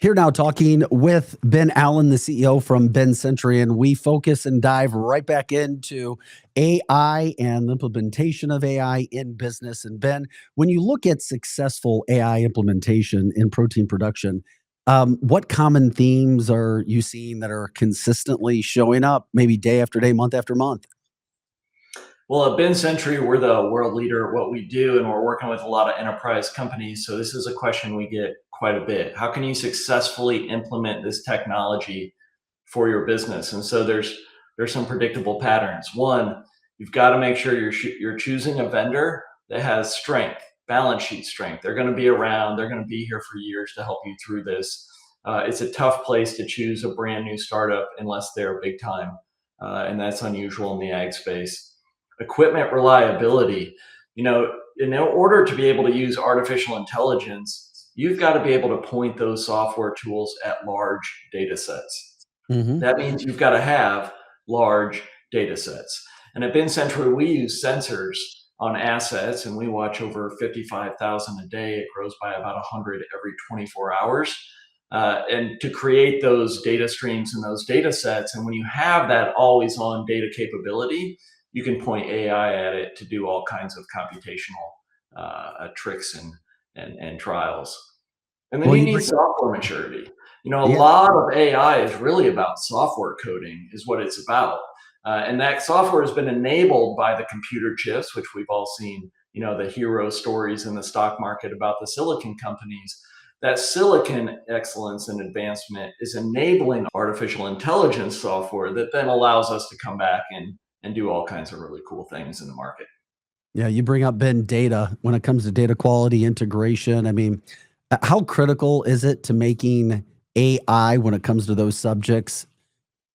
Here now talking with Ben Allen, the CEO from BinSentry, and we focus and dive right back into AI and the implementation of AI in business. And Ben, when you look at successful AI implementation in protein production, what common themes are you seeing that are consistently showing up, maybe day after day, month after month? Well, at BinSentry, we're the world leader at what we do, and we're working with a lot of enterprise companies. So this is a question we get quite a bit. How can you successfully implement this technology for your business? And so there's some predictable patterns. One, you've got to make sure you're choosing a vendor that has strength, balance sheet strength. They're going to be around. They're going to be here for years to help you through this. It's a tough place to choose a brand new startup unless they're big time, and that's unusual in the ag space. Equipment reliability. In order to be able to use artificial intelligence, you've got to be able to point those software tools at large data sets. Hmm. That means you've got to have large data sets. And at BinCentry, we use sensors on assets, and we watch over 55,000 a day. It grows by about 100 every 24 hours. And to create those data streams and those data sets, and when you have that always on data capability, you can point AI at it to do all kinds of computational tricks and trials. And then Well, you you need bring, software maturity. A yeah. lot of AI is really about software coding, is what it's about. And that software has been enabled by the computer chips, which we've all seen, the hero stories in the stock market about the silicon companies. That silicon excellence and advancement is enabling artificial intelligence software that then allows us to come back and do all kinds of really cool things in the market. Yeah, you bring up Ben data when it comes to data quality integration. I mean, how critical is it to making AI when it comes to those subjects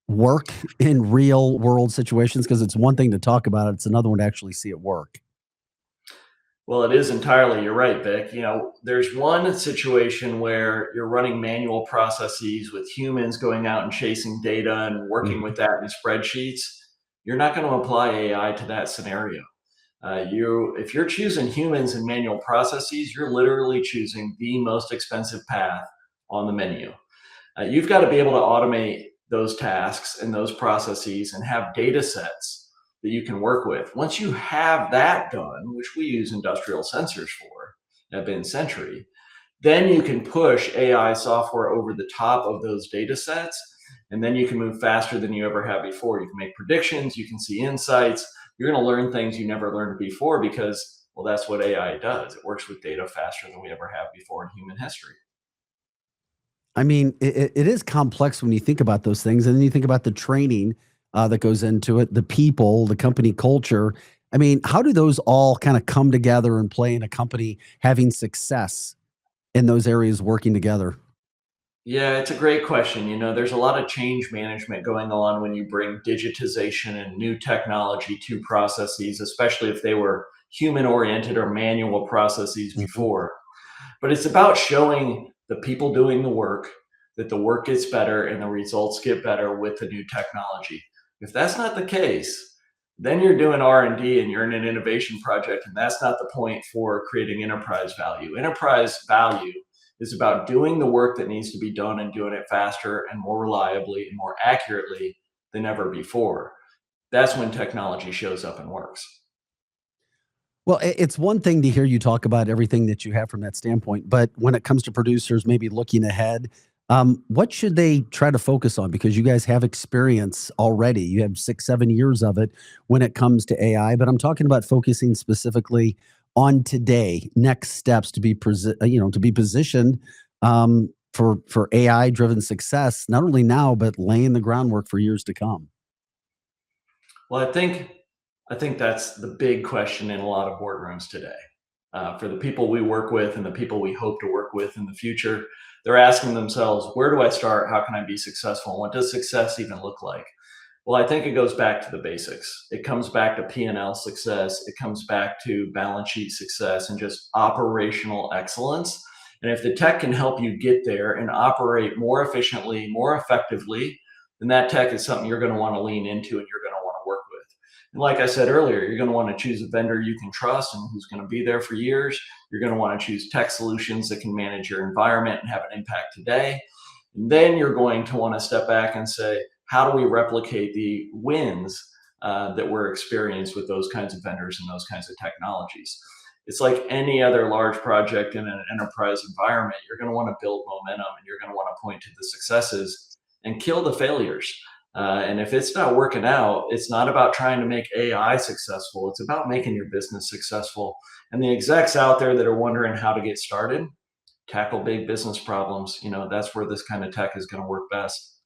work in real world situations? Because it's one thing to talk about it, it's another one to actually see it work. Well, it is entirely, you're right, Vic. There's one situation where you're running manual processes with humans going out and chasing data and working with Mhm. that in spreadsheets. You're not going to apply AI to that scenario. If you're choosing humans and manual processes, you're literally choosing the most expensive path on the menu. You've got to be able to automate those tasks and those processes and have data sets that you can work with. Once you have that done, which we use industrial sensors for at BinSentry, then you can push AI software over the top of those data sets, and then you can move faster than you ever have before. You can make predictions, you can see insights, you're going to learn things you never learned before because, well, that's what AI does. It works with data faster than we ever have before in human history. I mean, it is complex when you think about those things, and then you think about the training that goes into it, the people, the company culture. I mean, how do those all kind of come together and play in a company having success in those areas working together? Yeah, it's a great question. There's a lot of change management going on when you bring digitization and new technology to processes, especially if they were human oriented or manual processes Mhm. before. But it's about showing the people doing the work that the work gets better and the results get better with the new technology. If that's not the case, then you're doing R&D and D and you're in an innovation project, and that's not the point for creating enterprise value. Enterprise value is about doing the work that needs to be done and doing it faster and more reliably and more accurately than ever before. That's when technology shows up and works. Well, it's one thing to hear you talk about everything that you have from that standpoint, but when it comes to producers maybe looking ahead, what should they try to focus on? Because you guys have experience already. You have 6, 7 years of it when it comes to AI. But I'm talking about focusing specifically on today, next steps to be to be positioned for AI driven success, not only now but laying the groundwork for years to come. Well, I think that's the big question in a lot of boardrooms today. For the people we work with and the people we hope to work with in the future, they're asking themselves, where do I start? How can I be successful? What does success even look like? Well, I think it goes back to the basics. It comes back to P&L success. It comes back to balance sheet success and just operational excellence. And if the tech can help you get there and operate more efficiently, more effectively, then that tech is something you're going to want to lean into and you're going to want to work with. And like I said earlier, you're going to want to choose a vendor you can trust and who's going to be there for years. You're going to want to choose tech solutions that can manage your environment and have an impact today. And then you're going to want to step back and say, how do we replicate the wins that were experienced with those kinds of vendors and those kinds of technologies? It's like any other large project in an enterprise environment. You're going to want to build momentum and you're going to want to point to the successes and kill the failures. And if it's not working out, it's not about trying to make AI successful. It's about making your business successful. And the execs out there that are wondering how to get started, tackle big business problems. That's where this kind of tech is going to work best.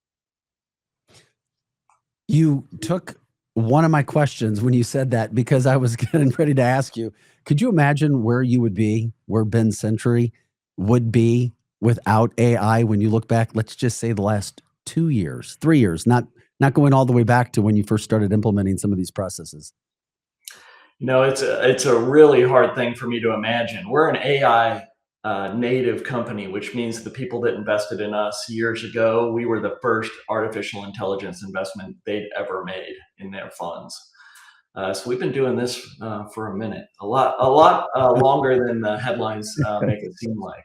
You took one of my questions when you said that, because I was getting ready to ask you, could you imagine where you would be, where BinSentry would be without AI when you look back, let's just say the last 2 years, 3 years, not going all the way back to when you first started implementing some of these processes? It's a really hard thing for me to imagine. We're an AI native company, which means the people that invested in us years ago, we were the first artificial intelligence investment they'd ever made in their funds. So we've been doing this for a minute, a lot longer than the headlines make it seem like.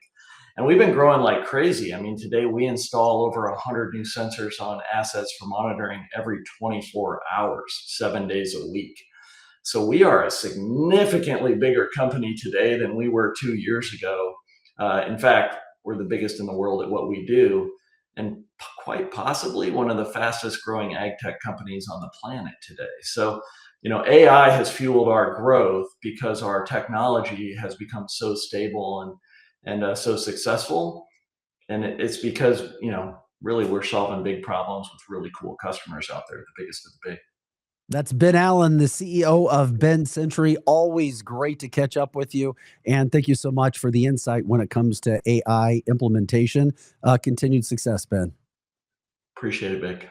And we've been growing like crazy. I mean, today we install over 100 new sensors on assets for monitoring every 24 hours, 7 days a week. So we are a significantly bigger company today than we were 2 years ago. In fact, we're the biggest in the world at what we do, and quite possibly one of the fastest growing ag tech companies on the planet today. So, AI has fueled our growth because our technology has become so stable and so successful. And it's because, really we're solving big problems with really cool customers out there, the biggest of the big. That's Ben Allen, the CEO of BinSentry. Always great to catch up with you. And thank you so much for the insight when it comes to AI implementation. Continued success, Ben. Appreciate it, Vic.